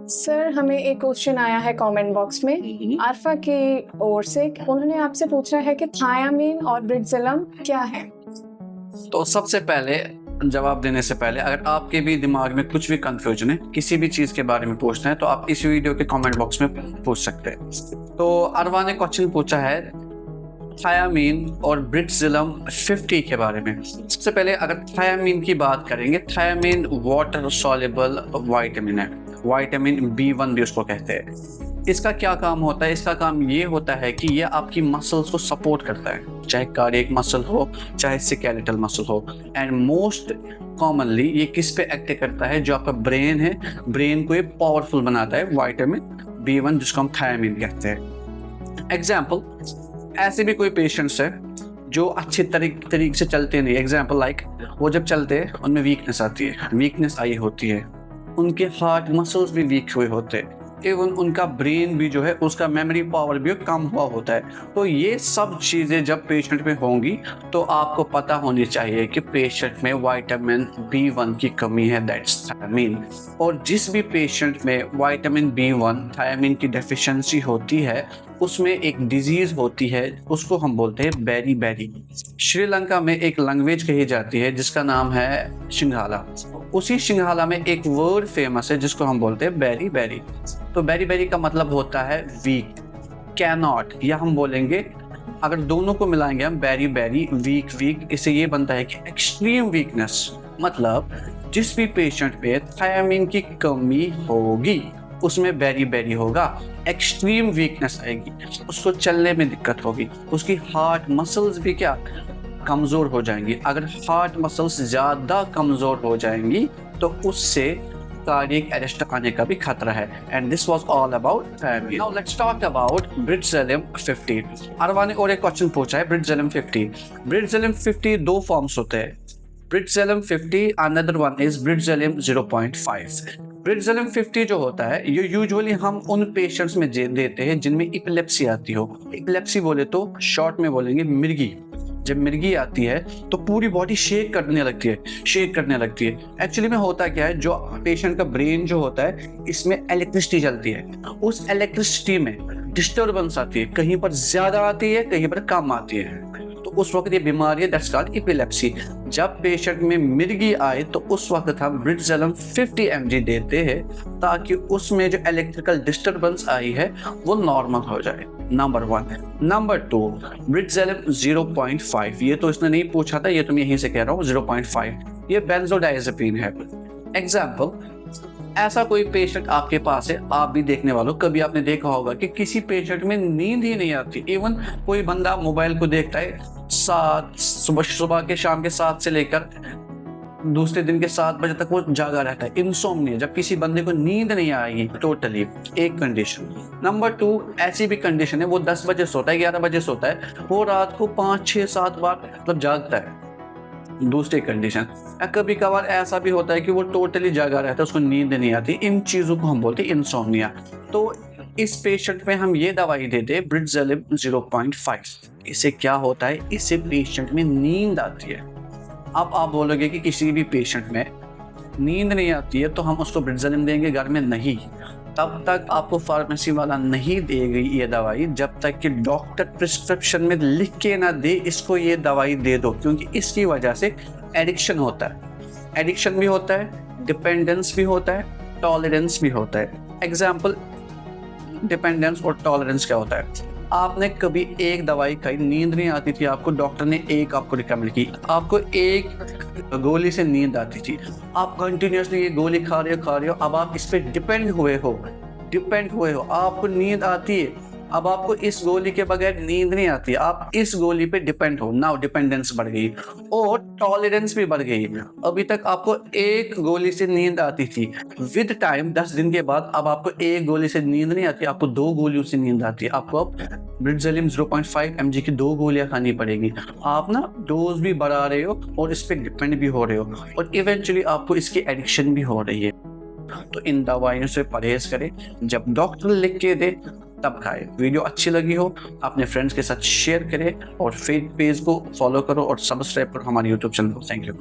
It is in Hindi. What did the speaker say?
सर, हमें एक क्वेश्चन आया है कमेंट बॉक्स में आरफा की ओर से। उन्होंने आपसे पूछा है कि थायामीन और ब्रिडजिलम क्या है। तो सबसे पहले जवाब देने से पहले अगर आपके भी दिमाग में कुछ भी कंफ्यूजन है, किसी भी चीज़ के बारे में पूछना है, तो आप इस वीडियो के कमेंट बॉक्स में पूछ सकते हैं। तो अरवा ने क्वेश्चन पूछा है थायामीन और ब्रिडजिलम 50 के बारे में। सबसे पहले अगर थायामीन की बात करेंगे, थायामीन वाटर सॉल्युबल वाइटामिन है, विटामिन B1 भी उसको कहते हैं। इसका क्या काम होता है? इसका काम ये होता है कि ये आपकी मसल्स को सपोर्ट करता है, चाहे कार्डियक मसल हो चाहे स्केलेटल मसल हो। एंड मोस्ट कॉमनली ये किस पे एक्ट करता है? जो आपका ब्रेन है, ब्रेन को ये पावरफुल बनाता है विटामिन B1, जिसको हम थायामीन कहते हैं। एग्जाम्पल, ऐसे भी कोई पेशेंट्स है जो अच्छे तरीके से चलते नहीं। एग्जाम्पल लाइक वो जब चलते हैं उनमें वीकनेस आती है, वीकनेस आई होती है, उनके हार्ट मसल्स भी वीक हुए होते हैं, एवं उनका ब्रेन भी जो है उसका मेमोरी पावर भी कम हुआ होता है। तो ये सब चीज़ें जब पेशेंट में होंगी तो आपको पता होनी चाहिए कि पेशेंट में विटामिन B1 की कमी है, दैट्स थायामीन। और जिस भी पेशेंट में विटामिन B1 थायामीन की डेफिशिएंसी होती है उसमें एक डिजीज होती है, उसको हम बोलते हैं बेरी बेरी। श्रीलंका में एक लैंग्वेज कही जाती है जिसका नाम है सिंघाला। उसी सिंघाला में एक वर्ड फेमस है जिसको हम बोलते हैं बेरी बेरी। तो बेरी बेरी का मतलब होता है वीक, कैन नॉट, या हम बोलेंगे अगर दोनों को मिलाएंगे हम बेरी बेरी वीक वीक, इससे ये बनता है कि एक्सट्रीम वीकनेस। मतलब जिस भी पेशेंट पे थायामीन की कमी होगी उसमें बेरी बेरी होगा, एक्सट्रीम वीकनेस आएगी, उसको चलने में दिक्कत होगी, उसकी हार्ट मसल्स भी क्या कमज़ोर हो जाएंगी। अगर हार्ट मसल्स ज़्यादा कमज़ोर हो जाएंगी तो उससे कार्डियक अरेस्ट आने का भी खतरा है। And this was all about thiamine. Now let's talk about ब्रिडजिलम 50। अरवा ने और एक क्वेश्चन पूछा है ब्रिडजिलम 50। ब्रिडजिलम 50 दो फॉर्म्स होते हैं, ब्रिडजिलम 50, अनदर वन इज ब्रिडजिलम 0.5। ब्रिडजिलम 50 जो होता है ये यूजुअली हम उन पेशेंट्स में देते हैं जिनमें इपिलेप्सी आती हो। इपिलेप्सी बोले तो शॉर्ट में बोलेंगे मिर्गी। जब मिर्गी आती है तो पूरी बॉडी शेक करने लगती है, शेक करने लगती है। एक्चुअली में होता क्या है, जो पेशेंट का ब्रेन जो होता है इसमें इलेक्ट्रिसिटी चलती है, उस इलेक्ट्रिसिटी में डिस्टर्बेंस आती है, कहीं पर ज्यादा आती है कहीं पर कम आती है, तो उस वक्त ये बीमारी है, दैट्स कॉल्ड इपिलेप्सी। जब पेशेंट में मिर्गी आए तो उस वक्त हम ब्रिडजिलम 50 mg देते हैं ताकि उसमें जो इलेक्ट्रिकल डिस्टर्बेंस आई है वो नॉर्मल हो जाए, नंबर 1। नंबर 2, ब्रिडजिलम 0.5, ये तो इसने नहीं पूछा था, ये तो मैं यहीं से कह रहा हूँ 0.5, ये बेंजोडाइजेपिन है। एग्जाम्पल, ऐसा कोई पेशेंट आपके पास है, आप भी देखने वालों, कभी आपने देखा होगा कि किसी पेशेंट में नींद ही नहीं आती। इवन कोई बंदा मोबाइल को देखता है सुबह के शाम के 7 से लेकर दूसरे दिन के 7 बजे तक वो जागा रहता है, इंसोम्निया। जब किसी बंदे को नींद नहीं आएगी टोटली, एक कंडीशन। नंबर 2, ऐसी भी कंडीशन है वो 10 बजे सोता है, 11 बजे सोता है, वो रात को 5 6 7 बार मतलब जागता है, दूसरी कंडीशन। कभी कभार ऐसा भी होता है कि वो टोटली जागा रहता है, उसको नींद नहीं आती। इन चीज़ों को हम बोलते हैं इंसोम्निया। तो इस पेशेंट में हम ये दवाई देते हैं ब्रिडजिलम 0.5। इससे क्या होता है, इससे पेशेंट में नींद आती है। अब आप बोलोगे कि किसी भी पेशेंट में नींद नहीं आती है तो हम उसको ब्रिडजिलम देंगे, घर में नहीं। तब तक आपको फार्मेसी वाला नहीं देगी ये दवाई जब तक कि डॉक्टर प्रिस्क्रिप्शन में लिख के ना दे इसको ये दवाई दे दो, क्योंकि इसकी वजह से एडिक्शन होता है। एडिक्शन भी होता है, डिपेंडेंस भी होता है, टॉलरेंस भी होता है। एग्जाम्पल, डिपेंडेंस और टॉलरेंस क्या होता है? आपने कभी एक दवाई खाई, नींद नहीं आती थी आपको, डॉक्टर ने एक आपको रिकमेंड की, आपको एक गोली से नींद आती थी, आप कंटिन्यूसली ये गोली खा रहे हो, अब आप इस पे डिपेंड हुए हो, आपको नींद आती है, अब आपको इस गोली के बगैर नींद नहीं आती, आप इस गोली पे डिपेंड हो। नाउ डिपेंडेंस बढ़ गई और टॉलरेंस भी बढ़ गई। अभी तक आपको एक गोली से नींद आती थी, विद टाइम 10 दिन के बाद अब आपको एक गोली से नींद नहीं आती, आपको 2 गोलियों से नींद आती है। आपको अब ब्रिडजिलम 0.5 mg की 2 गोलियां खानी पड़ेगी। आप ना डोज भी बढ़ा रहे हो और इस पे डिपेंड भी हो रहे हो, और इवेंचुअली आपको इसकी एडिक्शन भी हो रही है। तो इन दवाइयों से परहेज करें, जब डॉक्टर लिख के दे तब खाए। वीडियो अच्छी लगी हो अपने फ्रेंड्स के साथ शेयर करें और फेसबुक पेज को फॉलो करो और सब्सक्राइब करो हमारे यूट्यूब चैनल को। Thank you.